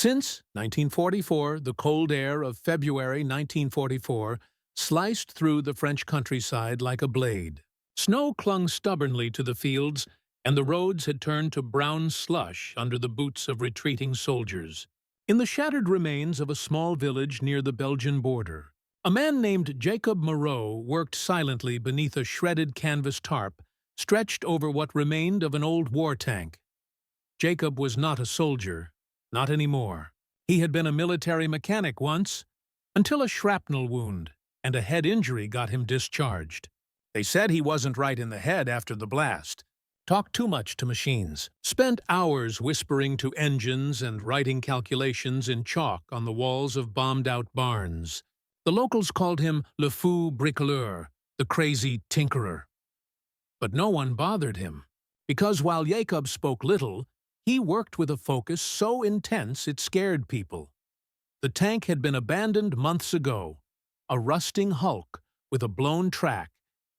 Since 1944, the cold air of February 1944 sliced through the French countryside like a blade. Snow clung stubbornly to the fields, and the roads had turned to brown slush under the boots of retreating soldiers. In the shattered remains of a small village near the Belgian border, a man named Jacob Moreau worked silently beneath a shredded canvas tarp stretched over what remained of an old war tank. Jacob was not a soldier, not anymore. He had been a military mechanic once, until a shrapnel wound and a head injury got him discharged. They said he wasn't right in the head after the blast, talked too much to machines, spent hours whispering to engines and writing calculations in chalk on the walls of bombed-out barns. The locals called him le fou bricoleur, the crazy tinkerer. But no one bothered him, because while Jacob spoke little, he worked with a focus so intense it scared people. The tank had been abandoned months ago, a rusting hulk with a blown track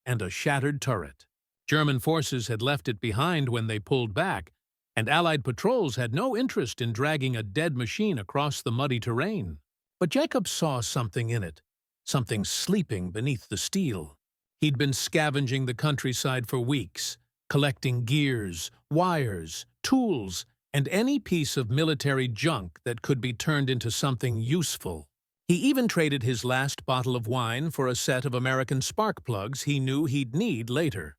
and a shattered turret. German forces had left it behind when they pulled back, and Allied patrols had no interest in dragging a dead machine across the muddy terrain. But Jacob saw something in it, something sleeping beneath the steel. He'd been scavenging the countryside for weeks, collecting gears, wires, tools, and any piece of military junk that could be turned into something useful. He even traded his last bottle of wine for a set of American spark plugs he knew he'd need later.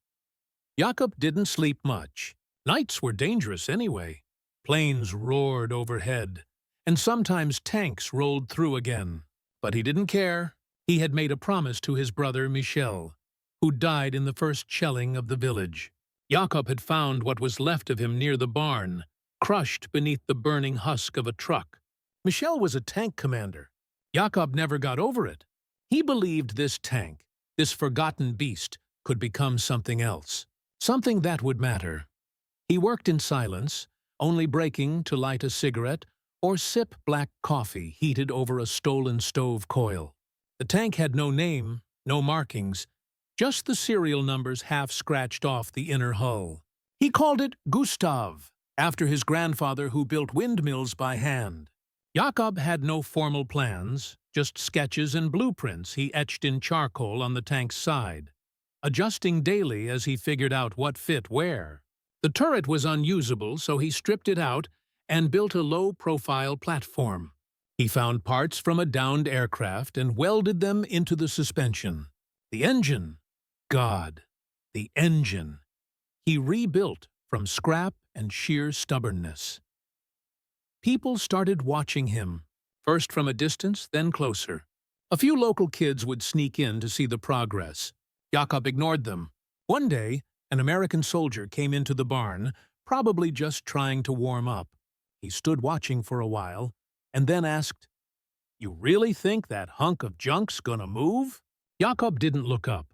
Jacob didn't sleep much. Nights were dangerous anyway. Planes roared overhead, and sometimes tanks rolled through again. But he didn't care. He had made a promise to his brother Michel, who died in the first shelling of the village. Jacob had found what was left of him near the barn, crushed beneath the burning husk of a truck. Michel was a tank commander. Jacob never got over it. He believed this tank, this forgotten beast, could become something else, something that would matter. He worked in silence, only breaking to light a cigarette or sip black coffee heated over a stolen stove coil. The tank had no name, no markings, just the serial numbers half scratched off the inner hull. He called it Gustav, after his grandfather who built windmills by hand. Jacob had no formal plans, just sketches and blueprints he etched in charcoal on the tank's side, adjusting daily as he figured out what fit where. The turret was unusable, so he stripped it out and built a low-profile platform. He found parts from a downed aircraft and welded them into the suspension. The engine, God, the engine, he rebuilt from scrap and sheer stubbornness. People started watching him, first from a distance, then closer. A few local kids would sneak in to see the progress. Jacob ignored them. One day, an American soldier came into the barn, probably just trying to warm up. He stood watching for a while, and then asked, "You really think that hunk of junk's gonna move?" Jacob didn't look up.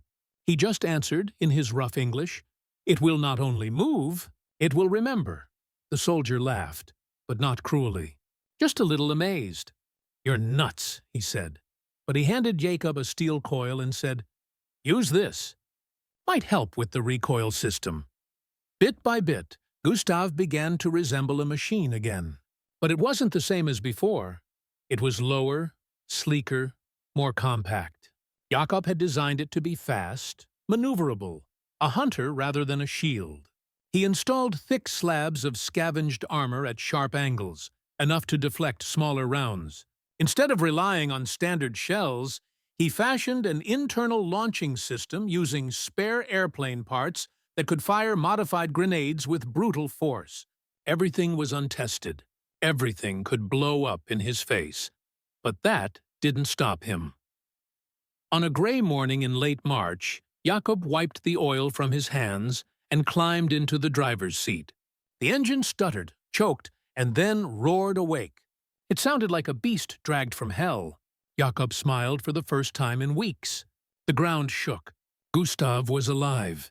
He just answered, in his rough English, "It will not only move, it will remember." The soldier laughed, but not cruelly, just a little amazed. "You're nuts," he said. But he handed Jacob a steel coil and said, "Use this. Might help with the recoil system." Bit by bit, Gustav began to resemble a machine again. But it wasn't the same as before. It was lower, sleeker, more compact. Jacob had designed it to be fast, maneuverable, a hunter rather than a shield. He installed thick slabs of scavenged armor at sharp angles, enough to deflect smaller rounds. Instead of relying on standard shells, he fashioned an internal launching system using spare airplane parts that could fire modified grenades with brutal force. Everything was untested. Everything could blow up in his face. But that didn't stop him. On a gray morning in late March, Jacob wiped the oil from his hands and climbed into the driver's seat. The engine stuttered, choked, and then roared awake. It sounded like a beast dragged from hell. Jacob smiled for the first time in weeks. The ground shook. Gustav was alive.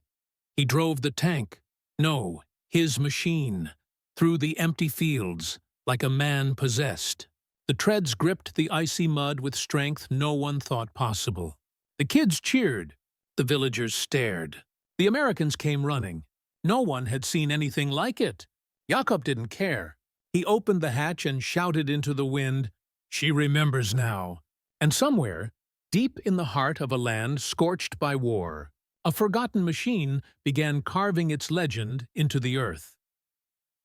He drove the tank, no, his machine, through the empty fields, like a man possessed. The treads gripped the icy mud with strength no one thought possible. The kids cheered. The villagers stared. The Americans came running. No one had seen anything like it. Jacob didn't care. He opened the hatch and shouted into the wind, "She remembers now." And somewhere, deep in the heart of a land scorched by war, a forgotten machine began carving its legend into the earth.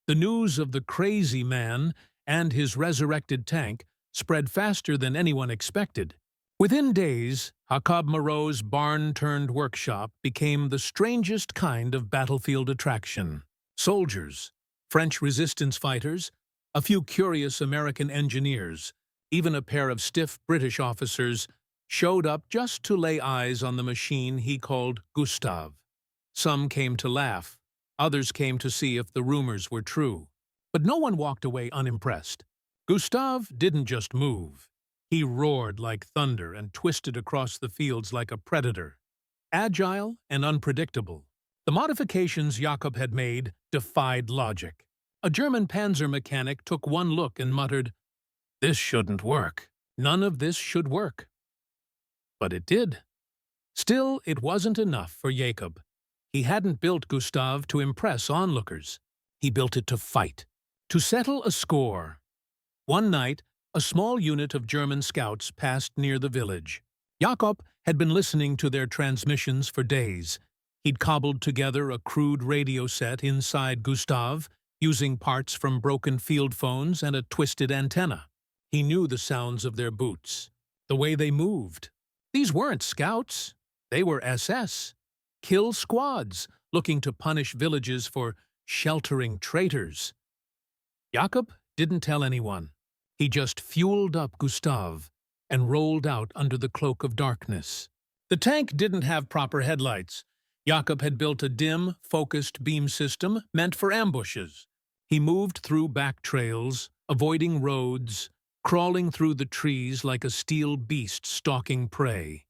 The news of the crazy man and his resurrected tank spread faster than anyone expected. Within days, Jacob Moreau's barn-turned-workshop became the strangest kind of battlefield attraction. Soldiers, French resistance fighters, a few curious American engineers, even a pair of stiff British officers showed up just to lay eyes on the machine he called Gustave. Some came to laugh, others came to see if the rumors were true. But no one walked away unimpressed. Gustave didn't just move. He roared like thunder and twisted across the fields like a predator. Agile and unpredictable, the modifications Jacob had made defied logic. A German panzer mechanic took one look and muttered, "This shouldn't work. None of this should work." But it did. Still, it wasn't enough for Jacob. He hadn't built Gustave to impress onlookers. He built it to fight, to settle a score. One night, a small unit of German scouts passed near the village. Jacob had been listening to their transmissions for days. He'd cobbled together a crude radio set inside Gustave, using parts from broken field phones and a twisted antenna. He knew the sounds of their boots, the way they moved. These weren't scouts. They were SS. Kill squads, looking to punish villages for sheltering traitors. Jacob didn't tell anyone. He just fueled up Gustave and rolled out under the cloak of darkness. The tank didn't have proper headlights. Jacob had built a dim, focused beam system meant for ambushes. He moved through back trails, avoiding roads, crawling through the trees like a steel beast stalking prey.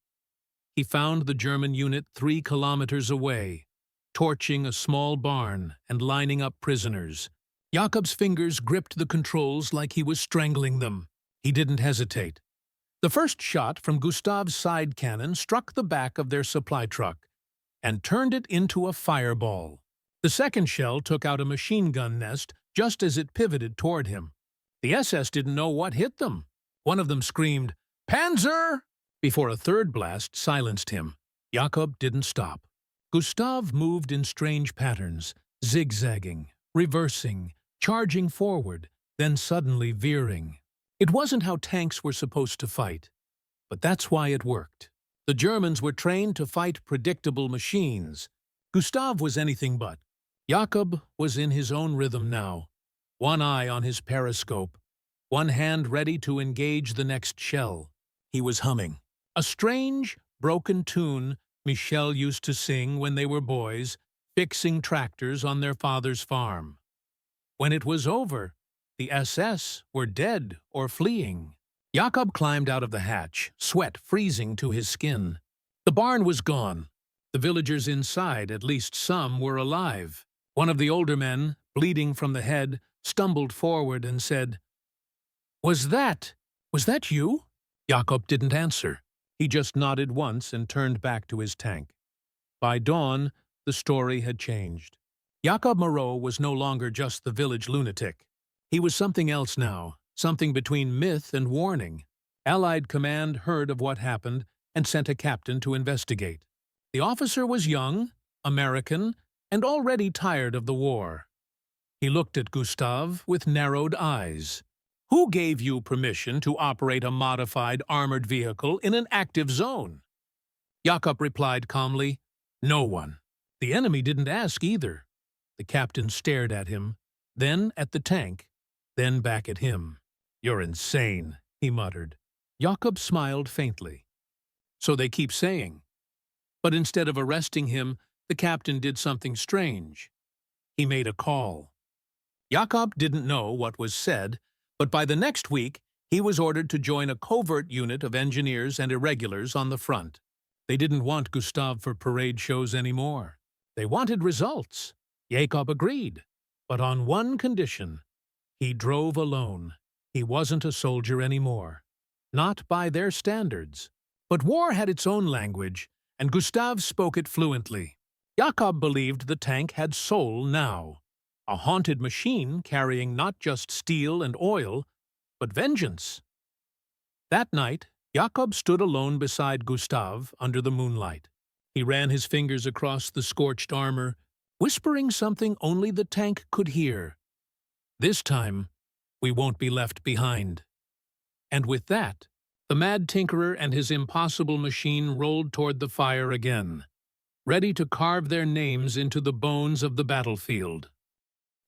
He found the German unit 3 kilometers away, torching a small barn and lining up prisoners. Jacob's fingers gripped the controls like he was strangling them. He didn't hesitate. The first shot from Gustave's side cannon struck the back of their supply truck and turned it into a fireball. The second shell took out a machine gun nest just as it pivoted toward him. The SS didn't know what hit them. One of them screamed, "Panzer!" before a third blast silenced him. Jacob didn't stop. Gustave moved in strange patterns, zigzagging, reversing, charging forward, then suddenly veering. It wasn't how tanks were supposed to fight, but that's why it worked. The Germans were trained to fight predictable machines. Gustave was anything but. Jacob was in his own rhythm now, one eye on his periscope, one hand ready to engage the next shell. He was humming. A strange, broken tune Michel used to sing when they were boys, fixing tractors on their father's farm. When it was over, the SS were dead or fleeing. Jacob climbed out of the hatch, sweat freezing to his skin. The barn was gone. The villagers inside, at least some, were alive. One of the older men, bleeding from the head, stumbled forward and said, was that you?" Jacob didn't answer. He just nodded once and turned back to his tank. By dawn, the story had changed. Jacob Moreau was no longer just the village lunatic. He was something else now, something between myth and warning. Allied command heard of what happened and sent a captain to investigate. The officer was young, American, and already tired of the war. He looked at Gustave with narrowed eyes. "Who gave you permission to operate a modified armored vehicle in an active zone?" Jacob replied calmly, "No one." The enemy didn't ask either. The captain stared at him, then at the tank, then back at him. "You're insane," he muttered. Jacob smiled faintly. "So they keep saying." But instead of arresting him, the captain did something strange. He made a call. Jacob didn't know what was said, but by the next week, he was ordered to join a covert unit of engineers and irregulars on the front. They didn't want Gustave for parade shows anymore. They wanted results. Jacob agreed, but on one condition. He drove alone. He wasn't a soldier anymore. Not by their standards. But war had its own language, and Gustave spoke it fluently. Jacob believed the tank had soul now. a haunted machine carrying not just steel and oil, but vengeance. That night, Jakob stood alone beside Gustav under the moonlight. He ran his fingers across the scorched armor, whispering something only the tank could hear. "This time, we won't be left behind." And with that, the mad tinkerer and his impossible machine rolled toward the fire again, ready to carve their names into the bones of the battlefield.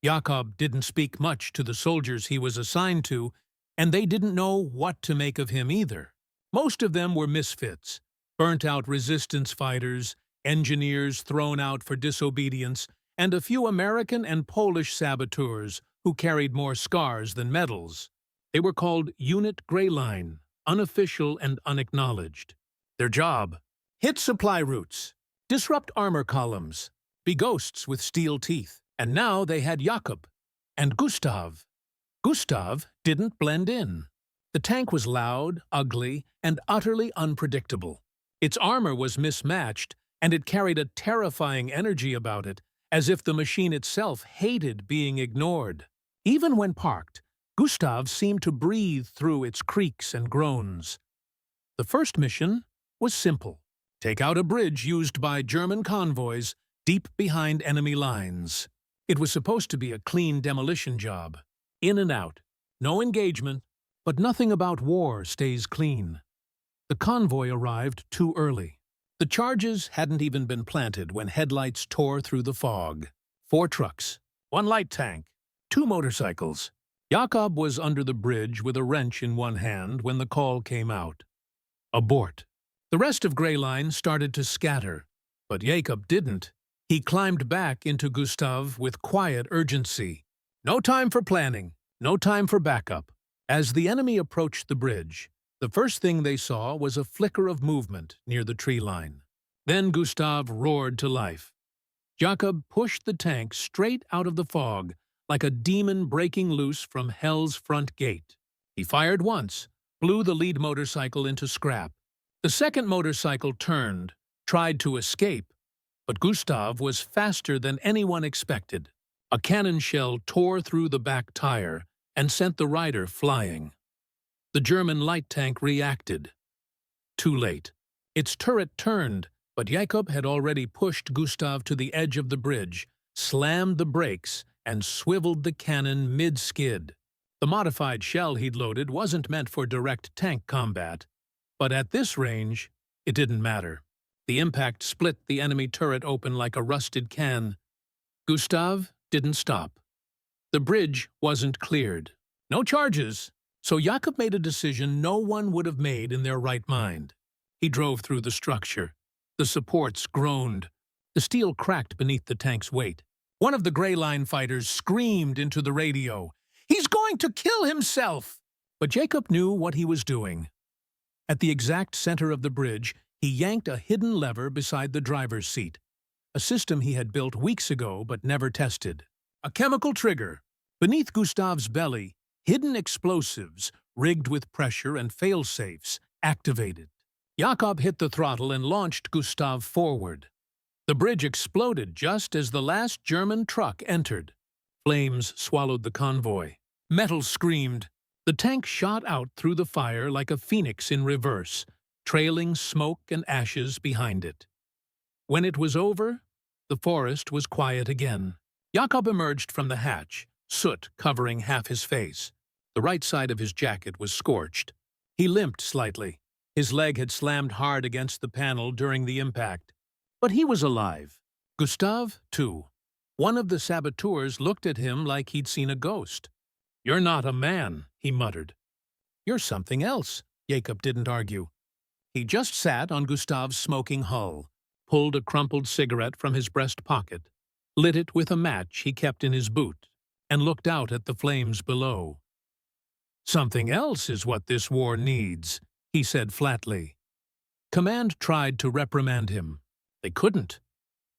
Jakob didn't speak much to the soldiers he was assigned to, and they didn't know what to make of him either. Most of them were misfits, burnt-out resistance fighters, engineers thrown out for disobedience, and a few American and Polish saboteurs who carried more scars than medals. They were called Unit Greyline, unofficial and unacknowledged. Their job: hit supply routes, disrupt armor columns, be ghosts with steel teeth. And now they had Jakob and Gustav. Gustav didn't blend in. The tank was loud, ugly, and utterly unpredictable. Its armor was mismatched, and it carried a terrifying energy about it, as if the machine itself hated being ignored. Even when parked, Gustav seemed to breathe through its creaks and groans. The first mission was simple: take out a bridge used by German convoys deep behind enemy lines. It was supposed to be a clean demolition job. In and out, no engagement, but nothing about war stays clean. The convoy arrived too early. The charges hadn't even been planted when headlights tore through the fog. 4 trucks, 1 light tank, 2 motorcycles. Jakob was under the bridge with a wrench in one hand when the call came out. Abort. The rest of Greyline started to scatter, but Jakob didn't. He climbed back into Gustav with quiet urgency. No time for planning, no time for backup. As the enemy approached the bridge, the first thing they saw was a flicker of movement near the tree line. Then Gustav roared to life. Jakob pushed the tank straight out of the fog, like a demon breaking loose from hell's front gate. He fired once, blew the lead motorcycle into scrap. The second motorcycle turned, tried to escape, but Gustav was faster than anyone expected. A cannon shell tore through the back tire and sent the rider flying. The German light tank reacted. Too late. Its turret turned, but Jakob had already pushed Gustav to the edge of the bridge, slammed the brakes, and swiveled the cannon mid-skid. The modified shell he'd loaded wasn't meant for direct tank combat, but at this range, it didn't matter. The impact split the enemy turret open like a rusted can. Gustav didn't stop. The bridge wasn't cleared. No charges, so Jakob made a decision no one would have made in their right mind. He drove through the structure. The supports groaned. The steel cracked beneath the tank's weight. One of the Greyline fighters screamed into the radio, "He's going to kill himself!" But Jakob knew what he was doing. At the exact center of the bridge, he yanked a hidden lever beside the driver's seat, a system he had built weeks ago but never tested. A chemical trigger. Beneath Gustav's belly, hidden explosives, rigged with pressure and fail-safes, activated. Jakob hit the throttle and launched Gustav forward. The bridge exploded just as the last German truck entered. Flames swallowed the convoy. Metal screamed. The tank shot out through the fire like a phoenix in reverse, trailing smoke and ashes behind it. When it was over, the forest was quiet again. Jakob emerged from the hatch, soot covering half his face. The right side of his jacket was scorched. He limped slightly. His leg had slammed hard against the panel during the impact. But he was alive. Gustav, too. One of the saboteurs looked at him like he'd seen a ghost. "You're not a man," he muttered. "You're something else," Jakob didn't argue. He just sat on Gustav's smoking hull, pulled a crumpled cigarette from his breast pocket, lit it with a match he kept in his boot, and looked out at the flames below. "Something else is what this war needs," he said flatly. Command tried to reprimand him. They couldn't.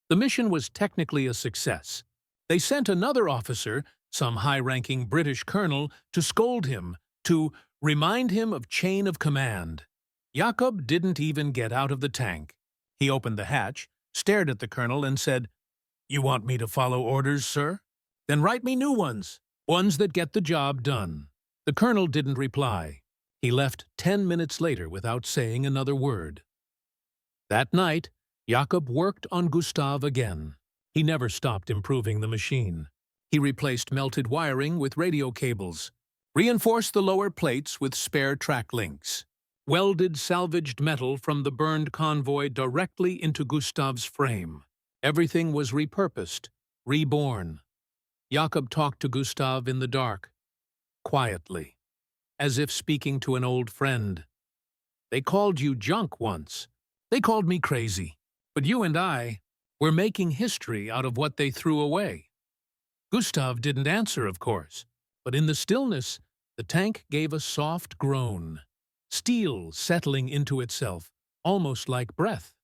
The mission was technically a success. They sent another officer, some high-ranking British colonel, to scold him, to remind him of chain of command. Jakob didn't even get out of the tank. He opened the hatch, stared at the colonel, and said, "You want me to follow orders, sir?" Then write me new ones, ones that get the job done. The colonel didn't reply. He left 10 minutes later without saying another word. That night, Jakob worked on Gustav again. He never stopped improving the machine. He replaced melted wiring with radio cables, reinforced the lower plates with spare track links, welded salvaged metal from the burned convoy directly into Gustav's frame. Everything was repurposed, reborn. Jakob talked to Gustav in the dark, quietly, as if speaking to an old friend. They called you junk once. They called me crazy. But you and I, we're making history out of what they threw away. Gustav didn't answer, of course, but in the stillness, the tank gave a soft groan, steel settling into itself, almost like breath.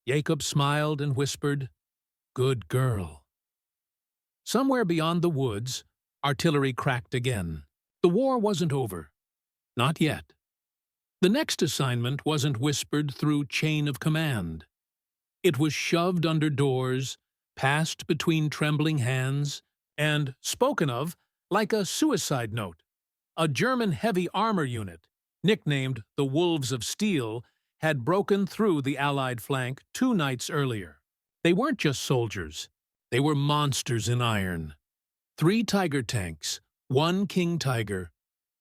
Jakob smiled and whispered, "Good girl." Somewhere beyond the woods, artillery cracked again. The war wasn't over. Not yet. The next assignment wasn't whispered through chain of command. It was shoved under doors, passed between trembling hands, and spoken of like a suicide note. A German heavy armor unit, nicknamed the Wolves of Steel, had broken through the Allied flank 2 nights earlier. They weren't just soldiers. They were monsters in iron. 3 Tiger tanks, 1 King Tiger,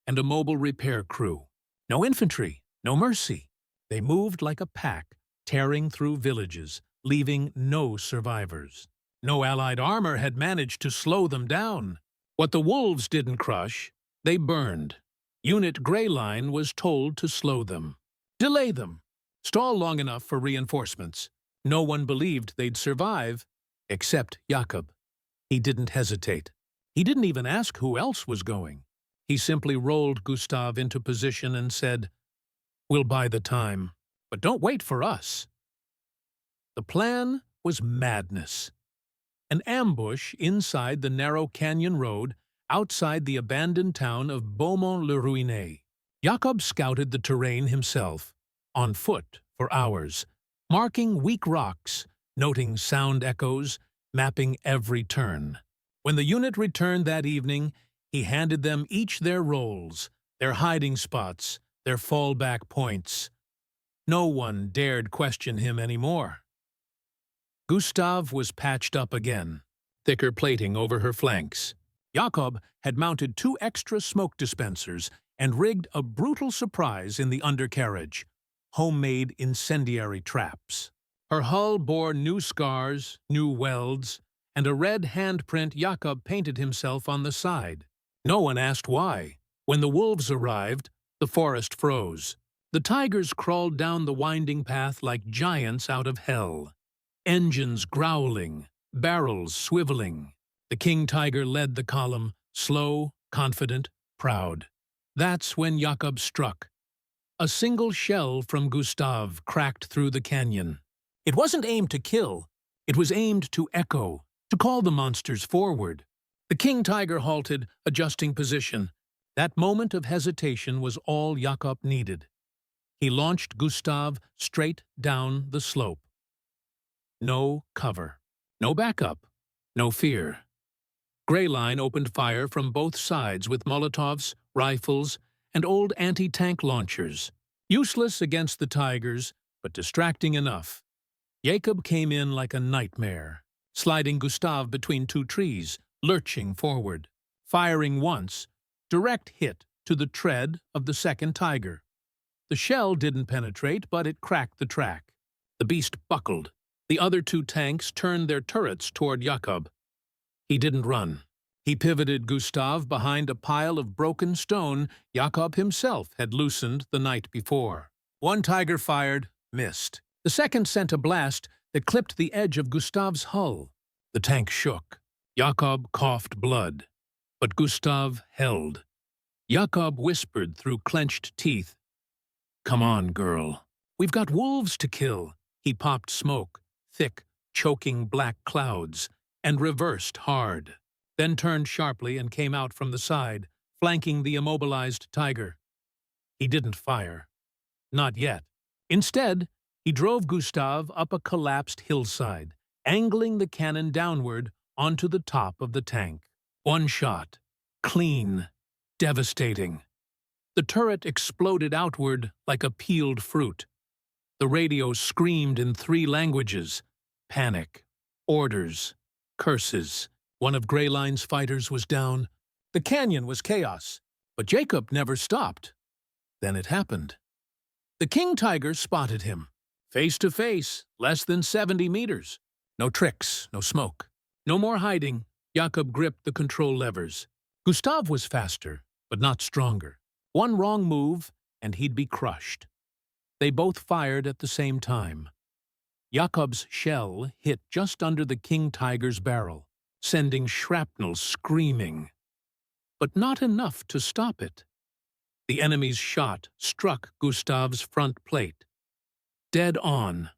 and a mobile repair crew. No infantry, no mercy. They moved like a pack, tearing through villages, leaving no survivors. No Allied armor had managed to slow them down. What the wolves didn't crush, they burned. Unit Grey Line was told to slow them, delay them, stall long enough for reinforcements. No one believed they'd survive, except Jakob. He didn't hesitate. He didn't even ask who else was going. He simply rolled Gustav into position and said, "We'll buy the time, but don't wait for us." The plan was madness. An ambush inside the narrow canyon road outside the abandoned town of Beaumont-le-Ruiné. Jakob scouted the terrain himself, on foot for hours, marking weak rocks, noting sound echoes, mapping every turn. When the unit returned that evening, he handed them each their roles, their hiding spots, their fallback points. No one dared question him anymore. Gustav was patched up again, thicker plating over her flanks. Jakob had mounted 2 extra smoke dispensers and rigged a brutal surprise in the undercarriage, homemade incendiary traps. Her hull bore new scars, new welds, and a red handprint Jakob painted himself on the side. No one asked why. When the wolves arrived, the forest froze. The tigers crawled down the winding path like giants out of hell. Engines growling, barrels swiveling. The King Tiger led the column, slow, confident, proud. That's when Jakob struck. A single shell from Gustav cracked through the canyon. It wasn't aimed to kill. It was aimed to echo, to call the monsters forward. The King Tiger halted, adjusting position. That moment of hesitation was all Jakob needed. He launched Gustav straight down the slope. No cover, no backup, no fear. Grey Line opened fire from both sides with Molotovs, rifles, and old anti-tank launchers. Useless against the Tigers, but distracting enough. Jakob came in like a nightmare, sliding Gustav between 2 trees, lurching forward. Firing once, direct hit to the tread of the second Tiger. The shell didn't penetrate, but it cracked the track. The beast buckled. The other 2 tanks turned their turrets toward Jakob. He didn't run. He pivoted Gustav behind a pile of broken stone Jakob himself had loosened the night before. 1 Tiger fired, missed. The second sent a blast that clipped the edge of Gustav's hull. The tank shook. Jakob coughed blood. But Gustav held. Jakob whispered through clenched teeth, "Come on, girl. We've got wolves to kill." He popped smoke, thick, choking black clouds, and reversed hard, then turned sharply and came out from the side, flanking the immobilized Tiger. He didn't fire. Not yet. Instead, he drove Gustav up a collapsed hillside, angling the cannon downward onto the top of the tank. One shot. Clean. Devastating. The turret exploded outward like a peeled fruit. The radio screamed in 3 languages. Panic. Orders. Curses. One of Greyline's fighters was down. The canyon was chaos. But Jacob never stopped. Then it happened. The king tiger spotted him. Face to face, less than 70 meters. No tricks, no smoke. No more hiding. Jacob gripped the control levers. Gustav was faster, but not stronger. One wrong move, and he'd be crushed. They both fired at the same time. Jakob's shell hit just under the king tiger's barrel, sending shrapnel screaming. But not enough to stop it. The enemy's shot struck Gustav's front plate. Dead on.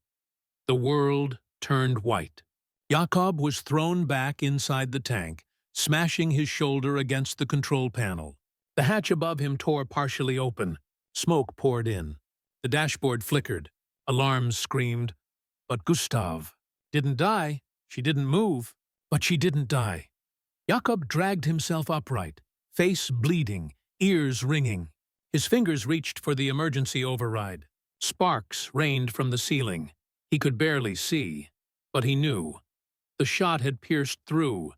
The world turned white. Jakob was thrown back inside the tank, smashing his shoulder against the control panel. The hatch above him tore partially open. Smoke poured in. The dashboard flickered. Alarms screamed. But Gustav didn't die. She didn't move. But she didn't die. Jakob dragged himself upright, face bleeding, ears ringing. His fingers reached for the emergency override. Sparks rained from the ceiling. He could barely see, but he knew. The shot had pierced through,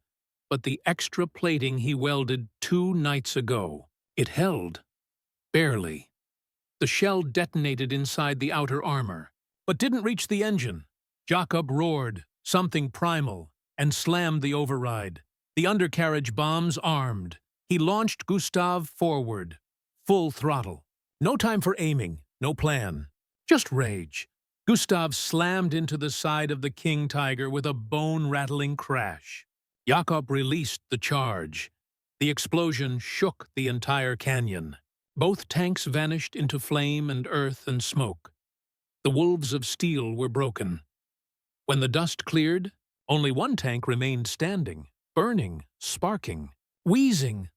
but the extra plating he welded 2 nights ago, it held. Barely. The shell detonated inside the outer armor, but didn't reach the engine. Jakob roared, something primal, and slammed the override. The undercarriage bombs armed. He launched Gustav forward. Full throttle. No time for aiming, no plan. Just rage. Gustav slammed into the side of the king tiger with a bone-rattling crash. Jakob released the charge. The explosion shook the entire canyon. Both tanks vanished into flame and earth and smoke. The wolves of steel were broken. When the dust cleared, only one tank remained standing, burning, sparking, wheezing.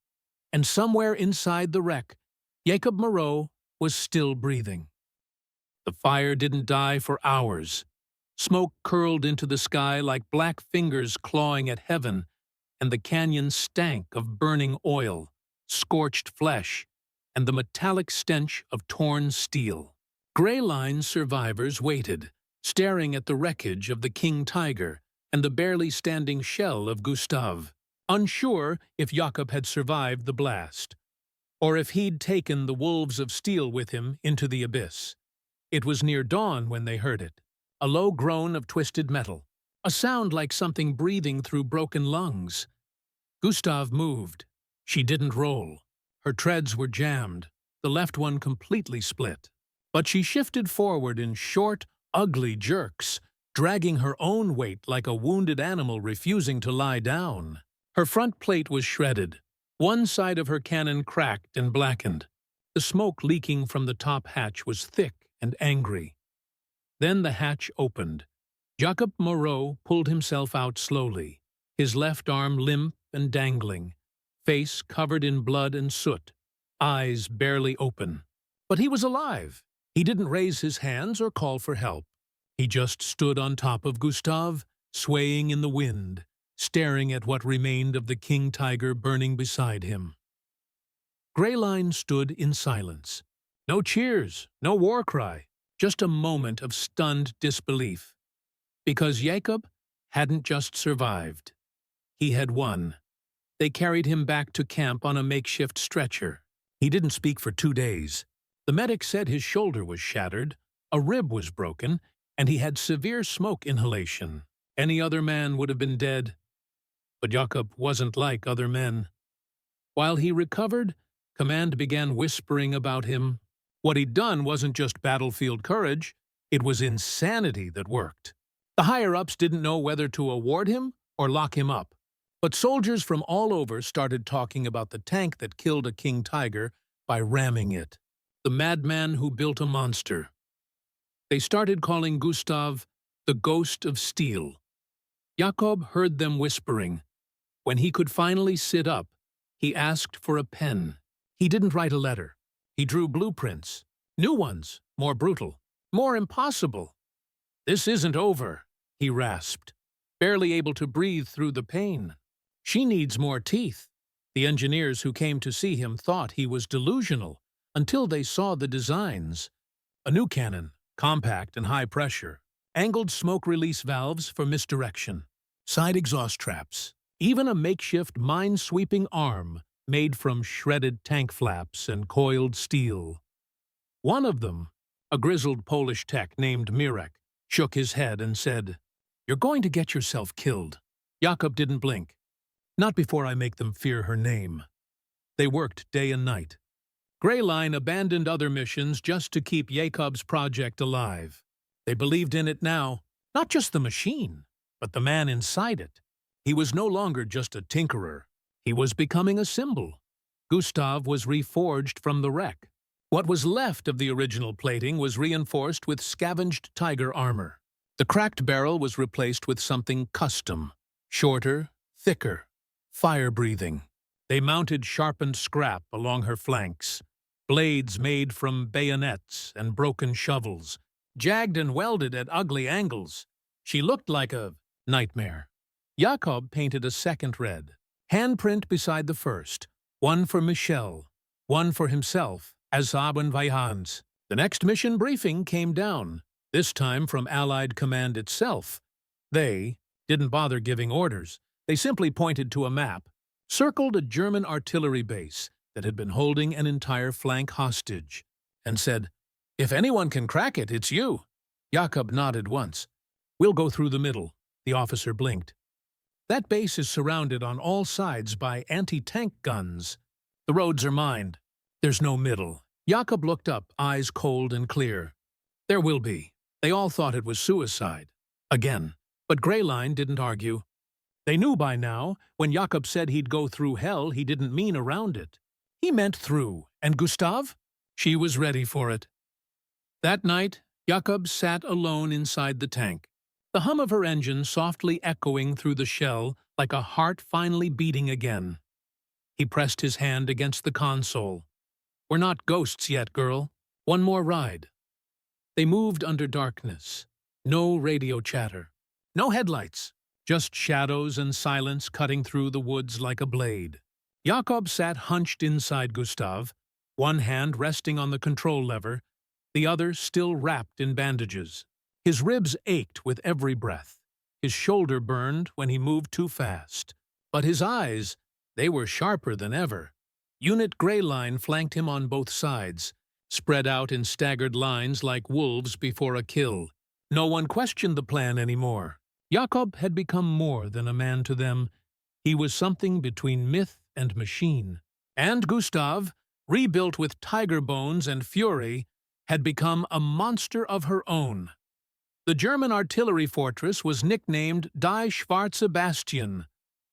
And somewhere inside the wreck, Jacob Moreau was still breathing. The fire didn't die for hours. Smoke curled into the sky like black fingers clawing at heaven, and the canyon stank of burning oil, scorched flesh, and the metallic stench of torn steel. Greyline survivors waited, staring at the wreckage of the king tiger and the barely standing shell of Gustav, unsure if Jakob had survived the blast, or if he'd taken the wolves of steel with him into the abyss. It was near dawn when they heard it, a low groan of twisted metal, a sound like something breathing through broken lungs. Gustav moved. She didn't roll. Her treads were jammed, the left one completely split. But she shifted forward in short, ugly jerks, dragging her own weight like a wounded animal refusing to lie down. Her front plate was shredded. One side of her cannon cracked and blackened. The smoke leaking from the top hatch was thick and angry. Then the hatch opened. Jacob Moreau pulled himself out slowly, his left arm limp and dangling, face covered in blood and soot, eyes barely open. But he was alive. He didn't raise his hands or call for help. He just stood on top of Gustav, swaying in the wind, staring at what remained of the king tiger burning beside him. Greyline stood in silence. No cheers, no war cry, just a moment of stunned disbelief. Because Jacob hadn't just survived. He had won. They carried him back to camp on a makeshift stretcher. He didn't speak for 2 days. The medic said his shoulder was shattered, a rib was broken, and he had severe smoke inhalation. Any other man would have been dead. But Jacob wasn't like other men. While he recovered, command began whispering about him. What he'd done wasn't just battlefield courage, it was insanity that worked. The higher-ups didn't know whether to award him or lock him up. But soldiers from all over started talking about the tank that killed a king tiger by ramming it. The madman who built a monster. They started calling Gustav the Ghost of Steel. Jakob heard them whispering. When he could finally sit up, he asked for a pen. He didn't write a letter. He drew blueprints. New ones, more brutal, more impossible. "This isn't over," he rasped. barely able to breathe through the pain. She needs more teeth. The engineers who came to see him thought he was delusional until they saw the designs. A new cannon, compact and high pressure. Angled smoke release valves for misdirection. Side exhaust traps. Even a makeshift mine-sweeping arm made from shredded tank flaps and coiled steel. One of them, a grizzled Polish tech named Mirek, shook his head and said, "You're going to get yourself killed." Jakob didn't blink. "Not before I make them fear her name." They worked day and night. Greyline abandoned other missions just to keep Jakob's project alive. They believed in it now, not just the machine, but the man inside it. He was no longer just a tinkerer. He was becoming a symbol. Gustav was reforged from the wreck. What was left of the original plating was reinforced with scavenged tiger armor. The cracked barrel was replaced with something custom, shorter, thicker, fire-breathing. They mounted sharpened scrap along her flanks, blades made from bayonets and broken shovels, jagged and welded at ugly angles. She looked like a nightmare. Jakob painted a second red, handprint beside the first, one for Michel, one for himself, as Abend Vihans. The next mission briefing came down, this time from Allied Command itself. They didn't bother giving orders. They simply pointed to a map, circled a German artillery base that had been holding an entire flank hostage, and said, "If anyone can crack it, it's you." Jakob nodded once. "We'll go through the middle," the officer blinked. "That base is surrounded on all sides by anti-tank guns. The roads are mined. There's no middle." Jakob looked up, eyes cold and clear. "There will be." They all thought it was suicide. Again. But Greyline didn't argue. They knew by now, when Jakob said he'd go through hell, he didn't mean around it. He meant through. And Gustav? She was ready for it. That night, Jakob sat alone inside the tank, the hum of her engine softly echoing through the shell like a heart finally beating again. He pressed his hand against the console. "We're not ghosts yet, girl. One more ride." They moved under darkness. No radio chatter. No headlights. Just shadows and silence cutting through the woods like a blade. Jakob sat hunched inside Gustav, one hand resting on the control lever, the other still wrapped in bandages. His ribs ached with every breath. His shoulder burned when he moved too fast. But his eyes, they were sharper than ever. Unit Greyline flanked him on both sides, spread out in staggered lines like wolves before a kill. No one questioned the plan anymore. Jakob had become more than a man to them. He was something between myth and machine. And Gustav, rebuilt with tiger bones and fury, had become a monster of her own. The German artillery fortress was nicknamed Die Schwarze Bastion,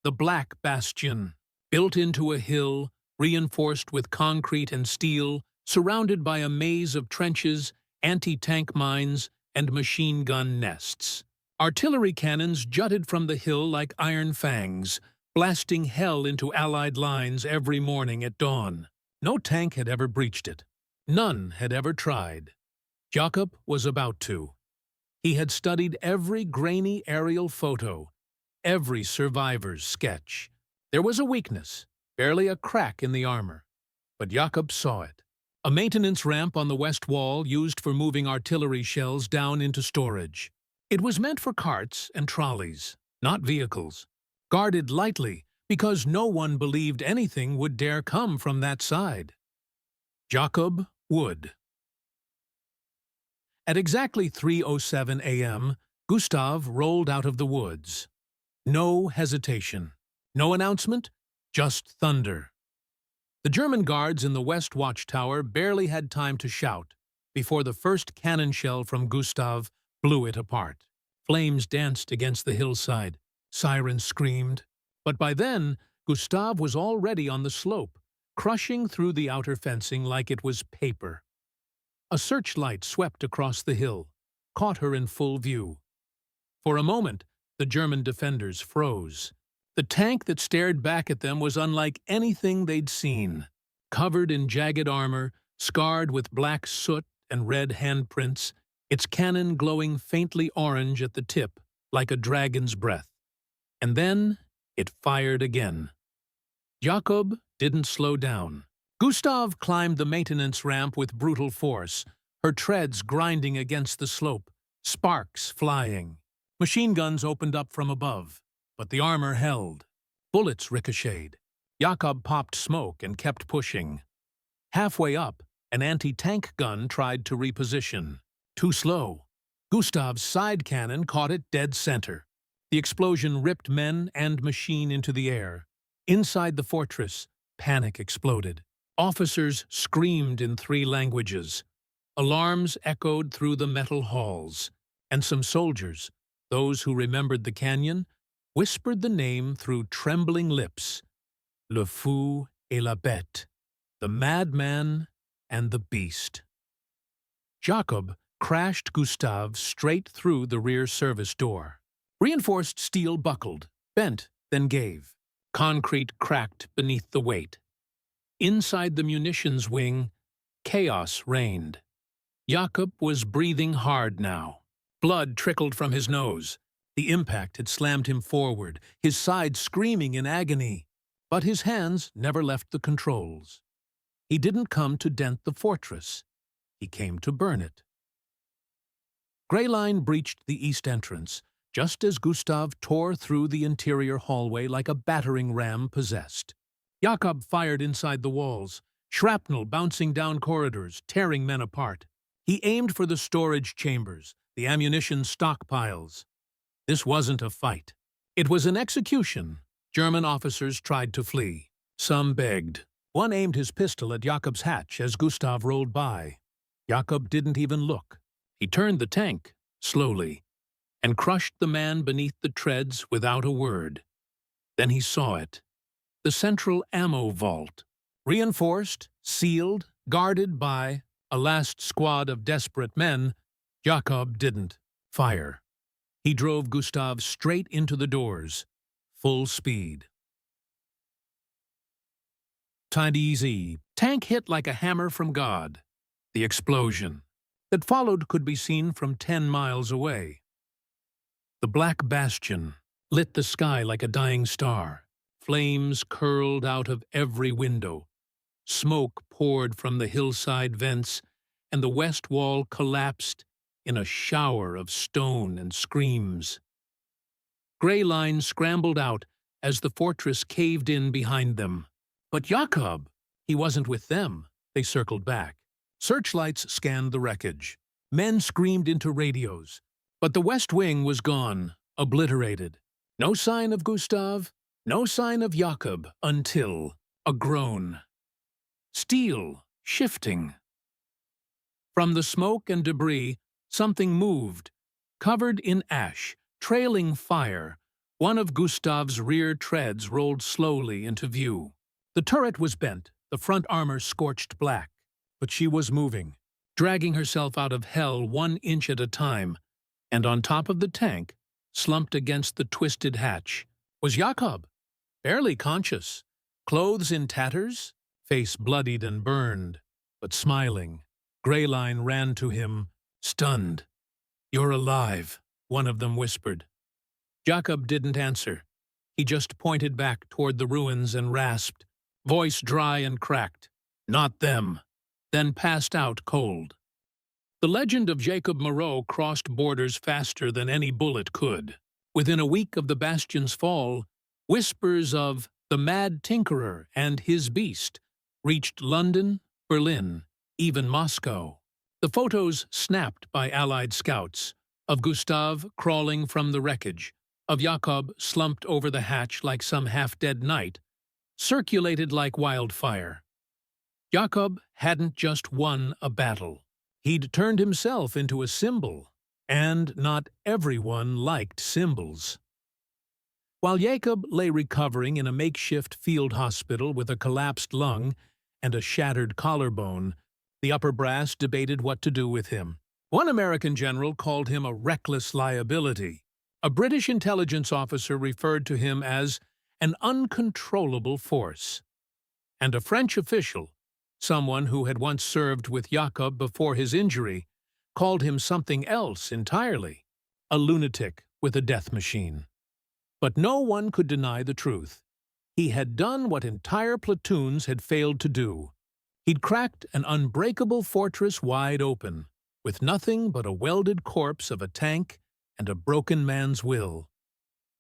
the Black Bastion, built into a hill, reinforced with concrete and steel, surrounded by a maze of trenches, anti-tank mines, and machine gun nests. Artillery cannons jutted from the hill like iron fangs, blasting hell into Allied lines every morning at dawn. No tank had ever breached it. None had ever tried. Jakob was about to. He had studied every grainy aerial photo, every survivor's sketch. There was a weakness, barely a crack in the armor. But Jakob saw it. A maintenance ramp on the west wall used for moving artillery shells down into storage. It was meant for carts and trolleys, not vehicles. Guarded lightly, because no one believed anything would dare come from that side. Jakob would. At exactly 3:07 a.m., Gustav rolled out of the woods. No hesitation. No announcement, just thunder. The German guards in the west watchtower barely had time to shout before the first cannon shell from Gustav blew it apart. Flames danced against the hillside. Sirens screamed. But by then, Gustav was already on the slope, crushing through the outer fencing like it was paper. A searchlight swept across the hill, caught her in full view. For a moment, the German defenders froze. The tank that stared back at them was unlike anything they'd seen. Covered in jagged armor, scarred with black soot and red handprints, its cannon glowing faintly orange at the tip, like a dragon's breath. And then it fired again. Jakob didn't slow down. Gustav climbed the maintenance ramp with brutal force, her treads grinding against the slope, sparks flying. Machine guns opened up from above, but the armor held. Bullets ricocheted. Jakob popped smoke and kept pushing. Halfway up, an anti-tank gun tried to reposition. Too slow. Gustav's side cannon caught it dead center. The explosion ripped men and machine into the air. Inside the fortress, panic exploded. Officers screamed in 3 languages. Alarms echoed through the metal halls. And some soldiers, those who remembered the canyon, whispered the name through trembling lips. Le fou et la bête. The madman and the beast. Jakob crashed Gustav straight through the rear service door. Reinforced steel buckled, bent, then gave. Concrete cracked beneath the weight. Inside the munitions wing, chaos reigned. Jakob was breathing hard now. Blood trickled from his nose. The impact had slammed him forward, his side screaming in agony. But his hands never left the controls. He didn't come to dent the fortress. He came to burn it. Greyline breached the east entrance, just as Gustav tore through the interior hallway like a battering ram possessed. Jakob fired inside the walls, shrapnel bouncing down corridors, tearing men apart. He aimed for the storage chambers, the ammunition stockpiles. This wasn't a fight. It was an execution. German officers tried to flee. Some begged. One aimed his pistol at Jakob's hatch as Gustav rolled by. Jakob didn't even look. He turned the tank, slowly, and crushed the man beneath the treads without a word. Then he saw it. The central ammo vault. Reinforced, sealed, guarded by a last squad of desperate men, Jakob didn't fire. He drove Gustav straight into the doors, full speed. Tied easy. Tank hit like a hammer from God. The explosion that followed could be seen from 10 miles away. The black bastion lit the sky like a dying star. Flames curled out of every window. Smoke poured from the hillside vents, and the west wall collapsed in a shower of stone and screams. Greyline scrambled out as the fortress caved in behind them. But Jakob, he wasn't with them. They circled back. Searchlights scanned the wreckage. Men screamed into radios. But the west wing was gone, obliterated. No sign of Gustav, no sign of Jakob, until a groan. Steel shifting. From the smoke and debris, something moved, covered in ash, trailing fire. One of Gustav's rear treads rolled slowly into view. The turret was bent, the front armor scorched black. But she was moving, dragging herself out of hell 1 inch at a time, and on top of the tank, slumped against the twisted hatch, was Jakob, barely conscious, clothes in tatters, face bloodied and burned, but smiling. Greyline ran to him, stunned. "You're alive," one of them whispered. Jakob didn't answer. He just pointed back toward the ruins and rasped, voice dry and cracked, "Not them," then passed out cold. The legend of Jacob Moreau crossed borders faster than any bullet could. Within a week of the bastion's fall, whispers of the Mad Tinkerer and his beast reached London, Berlin, even Moscow. The photos snapped by Allied scouts, of Gustav crawling from the wreckage, of Jakob slumped over the hatch like some half-dead knight, circulated like wildfire. Jakob hadn't just won a battle. He'd turned himself into a symbol, and not everyone liked symbols. While Jakob lay recovering in a makeshift field hospital with a collapsed lung and a shattered collarbone, the upper brass debated what to do with him. One American general called him a reckless liability. A British intelligence officer referred to him as an uncontrollable force. And a French official, someone who had once served with Jakob before his injury, called him something else entirely, a lunatic with a death machine. But no one could deny the truth. He had done what entire platoons had failed to do. He'd cracked an unbreakable fortress wide open, with nothing but a welded corpse of a tank and a broken man's will.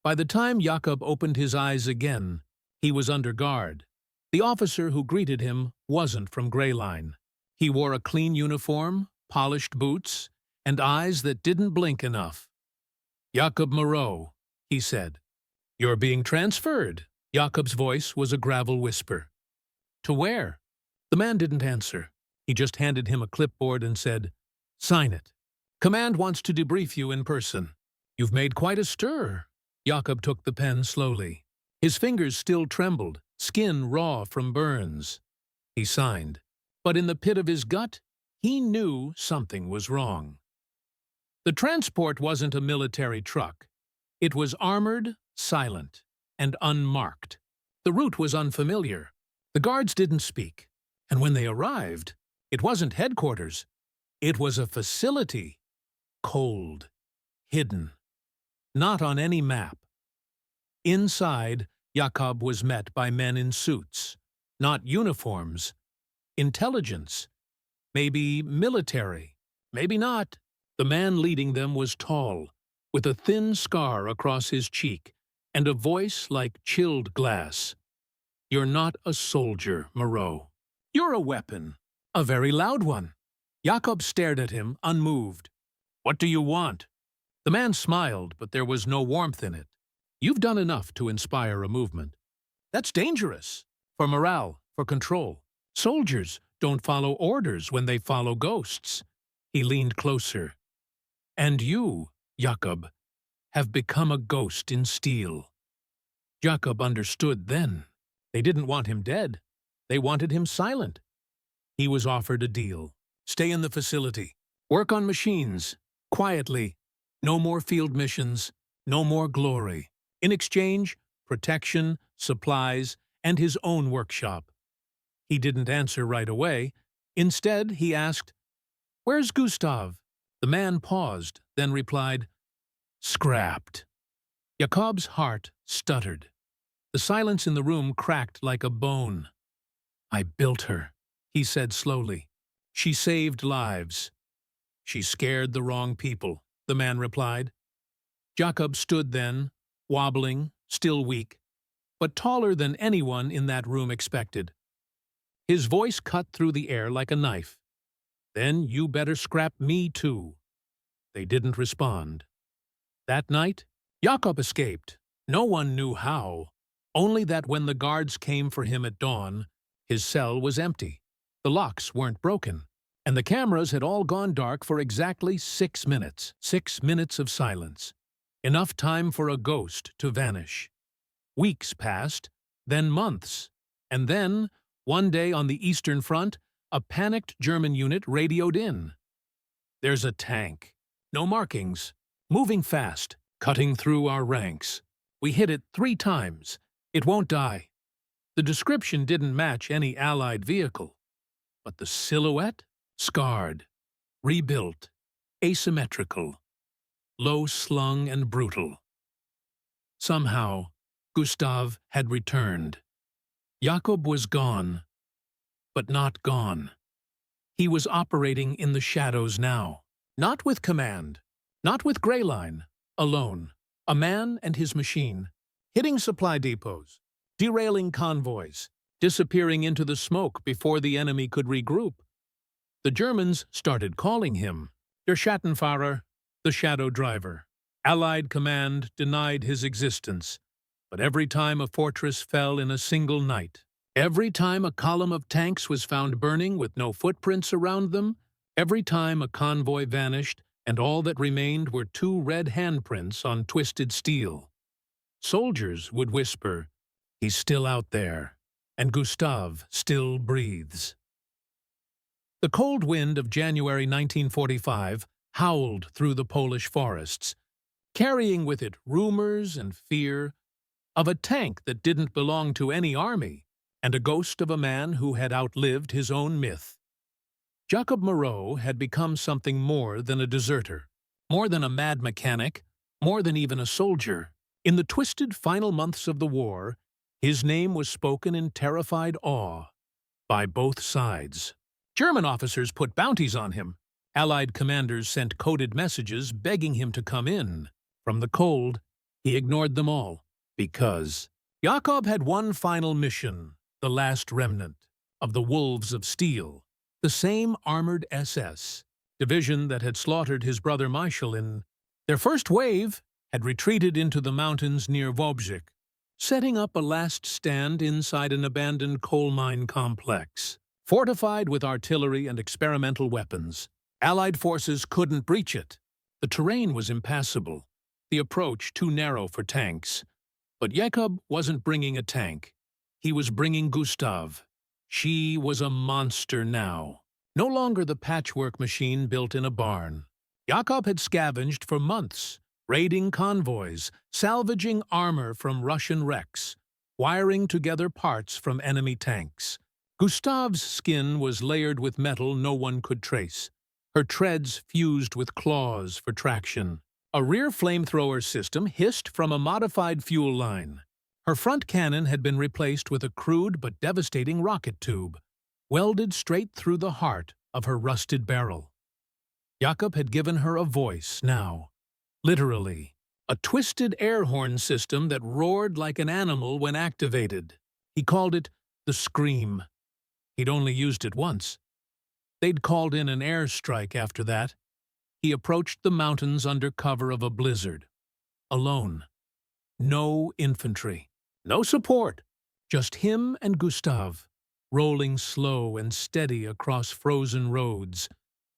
By the time Jakob opened his eyes again, he was under guard. The officer who greeted him wasn't from Grey Line. He wore a clean uniform, polished boots, and eyes that didn't blink enough. "Jakob Moreau," he said. "You're being transferred." Jakob's voice was a gravel whisper. "To where?" The man didn't answer. He just handed him a clipboard and said, "Sign it. Command wants to debrief you in person." "You've made quite a stir." Jakob took the pen slowly. His fingers still trembled, skin raw from burns. He signed. But in the pit of his gut, he knew something was wrong. The transport wasn't a military truck. It was armored, silent, and unmarked. The route was unfamiliar. The guards didn't speak. And when they arrived, it wasn't headquarters. It was a facility. Cold. Hidden. Not on any map. Inside, Jakob was met by men in suits. Not uniforms. Intelligence. Maybe military. Maybe not. The man leading them was tall, with a thin scar across his cheek, and a voice like chilled glass. "You're not a soldier, Moreau. You're a weapon. A very loud one." Jakob stared at him, unmoved. "What do you want?" The man smiled, but there was no warmth in it. "You've done enough to inspire a movement. That's dangerous. For morale, for control. Soldiers don't follow orders when they follow ghosts." He leaned closer. "And you, Jakob, have become a ghost in steel." Jakob understood then. They didn't want him dead. They wanted him silent. He was offered a deal. Stay in the facility. Work on machines. Quietly. No more field missions. No more glory. In exchange, protection, supplies, and his own workshop. He didn't answer right away. Instead, he asked, "Where's Gustav?" The man paused, then replied, "Scrapped." Jakob's heart stuttered. The silence in the room cracked like a bone. "I built her," he said slowly. "She saved lives." "She scared the wrong people," the man replied. Jakob stood then, wobbling, still weak, but taller than anyone in that room expected. His voice cut through the air like a knife. "Then you better scrap me too." They didn't respond. That night, Jakob escaped. No one knew how, only that when the guards came for him at dawn, his cell was empty. The locks weren't broken, and the cameras had all gone dark for exactly 6 minutes. 6 minutes of silence. Enough time for a ghost to vanish. Weeks passed, then months, and then, one day on the Eastern Front, a panicked German unit radioed in. "There's a tank. No markings. Moving fast. Cutting through our ranks. We hit it 3 times. It won't die." The description didn't match any Allied vehicle. But the silhouette? Scarred. Rebuilt. Asymmetrical. Low-slung and brutal. Somehow, Gustav had returned. Jakob was gone. But not gone. He was operating in the shadows now. Not with command. Not with Grey Line. Alone. A man and his machine. Hitting supply depots. Derailing convoys. Disappearing into the smoke before the enemy could regroup. The Germans started calling him Der Schattenfahrer, the shadow driver. Allied command denied his existence. But every time a fortress fell in a single night, every time a column of tanks was found burning with no footprints around them, every time a convoy vanished and all that remained were 2 red handprints on twisted steel, soldiers would whisper, "He's still out there, and Gustav still breathes." The cold wind of January 1945 howled through the Polish forests, carrying with it rumors and fear of a tank that didn't belong to any army, and a ghost of a man who had outlived his own myth. Jakob Moreau had become something more than a deserter, more than a mad mechanic, more than even a soldier. In the twisted final months of the war, his name was spoken in terrified awe by both sides. German officers put bounties on him. Allied commanders sent coded messages begging him to come in. From the cold, he ignored them all, because Jakob had one final mission, the last remnant of the Wolves of Steel, the same armored SS division that had slaughtered his brother Michael in. Their first wave had retreated into the mountains near Wobzik, setting up a last stand inside an abandoned coal mine complex. Fortified with artillery and experimental weapons, Allied forces couldn't breach it. The terrain was impassable, the approach too narrow for tanks. But Jakob wasn't bringing a tank. He was bringing Gustav. She was a monster now, no longer the patchwork machine built in a barn. Jakob had scavenged for months, raiding convoys, salvaging armor from Russian wrecks, wiring together parts from enemy tanks. Gustav's skin was layered with metal no one could trace, her treads fused with claws for traction. A rear flamethrower system hissed from a modified fuel line. Her front cannon had been replaced with a crude but devastating rocket tube, welded straight through the heart of her rusted barrel. Jakob had given her a voice now, literally, a twisted air horn system that roared like an animal when activated. He called it the Scream. He'd only used it once. They'd called in an airstrike after that. He approached the mountains under cover of a blizzard. Alone. No infantry. No support. Just him and Gustav, rolling slow and steady across frozen roads,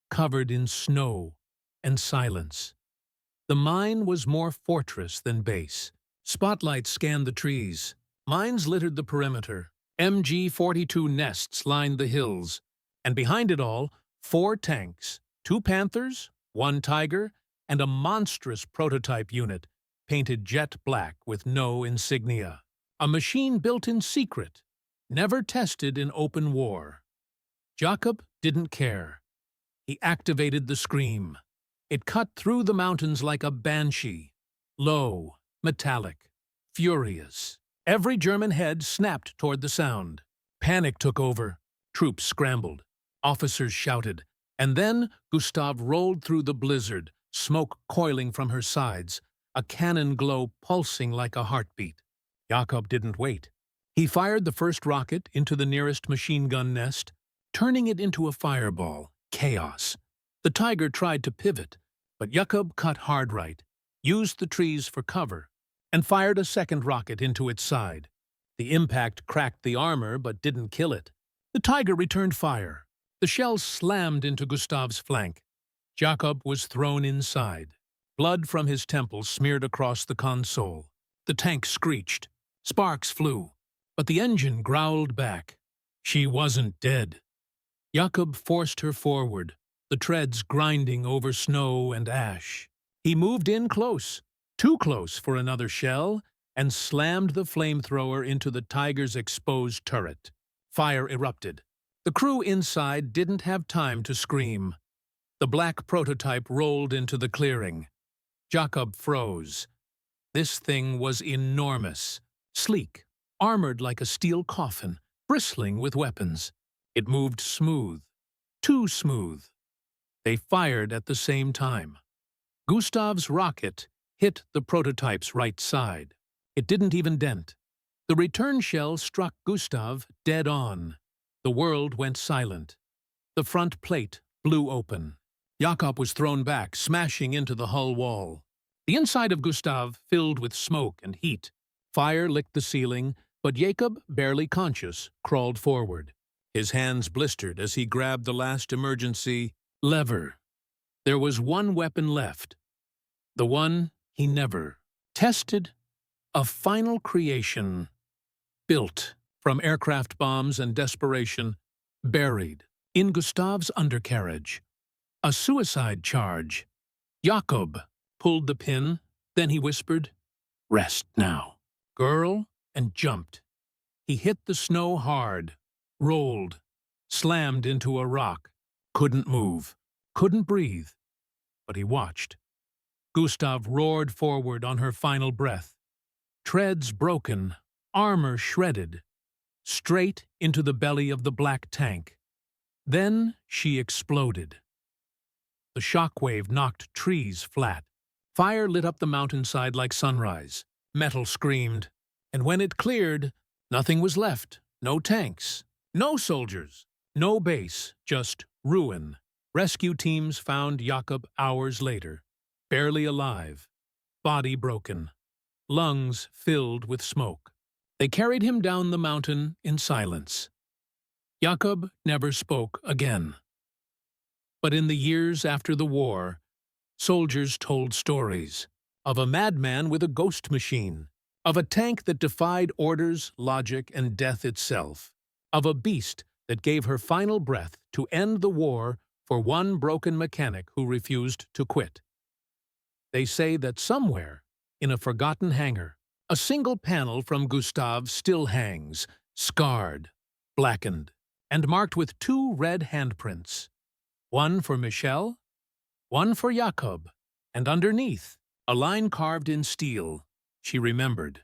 covered in snow and silence. The mine was more fortress than base. Spotlights scanned the trees. Mines littered the perimeter. MG-42 nests lined the hills. And behind it all, 4 tanks, 2 Panthers, 1 Tiger, and a monstrous prototype unit, painted jet black with no insignia. A machine built in secret, never tested in open war. Jakob didn't care. He activated the Scream. It cut through the mountains like a banshee, low, metallic, furious. Every German head snapped toward the sound. Panic took over. Troops scrambled. Officers shouted. And then Gustav rolled through the blizzard, smoke coiling from her sides, a cannon glow pulsing like a heartbeat. Jakob didn't wait. He fired the first rocket into the nearest machine gun nest, turning it into a fireball. Chaos. The Tiger tried to pivot, but Jakob cut hard right, used the trees for cover, and fired a second rocket into its side. The impact cracked the armor but didn't kill it. The Tiger returned fire. The shells slammed into Gustav's flank. Jakob was thrown inside. Blood from his temples smeared across the console. The tank screeched. Sparks flew, but the engine growled back. She wasn't dead. Jakob forced her forward, the treads grinding over snow and ash. He moved in close, too close for another shell, and slammed the flamethrower into the Tiger's exposed turret. Fire erupted. The crew inside didn't have time to scream. The black prototype rolled into the clearing. Jakob froze. This thing was enormous, sleek, armored like a steel coffin, bristling with weapons. It moved smooth, too smooth. They fired at the same time. Gustav's rocket hit the prototype's right side. It didn't even dent. The return shell struck Gustav dead on. The world went silent. The front plate blew open. Jakob was thrown back, smashing into the hull wall. The inside of Gustav filled with smoke and heat. Fire licked the ceiling, but Jakob, barely conscious, crawled forward. His hands blistered as he grabbed the last emergency lever. There was one weapon left. The one he never tested. A final creation. Built from aircraft bombs and desperation. Buried in Gustav's undercarriage. A suicide charge. Jakob pulled the pin, then he whispered, "Rest now, girl," and jumped. He hit the snow hard, rolled, slammed into a rock, couldn't move, couldn't breathe. But he watched. Gustav roared forward on her final breath. treads broken, armor shredded, straight into the belly of the black tank. Then she exploded. The shockwave knocked trees flat. Fire lit up the mountainside like sunrise. Metal screamed. And when it cleared, nothing was left. No tanks, no soldiers, no base, just ruin. Rescue teams found Jakob hours later, barely alive, body broken, lungs filled with smoke. They carried him down the mountain in silence. Jakob never spoke again. But in the years after the war, soldiers told stories of a madman with a ghost machine, of a tank that defied orders, logic, and death itself, of a beast that gave her final breath to end the war for one broken mechanic who refused to quit. They say that somewhere, in a forgotten hangar, a single panel from Gustav still hangs, scarred, blackened, and marked with 2 red handprints. One for Michel, one for Jakob, and underneath, a line carved in steel. She remembered.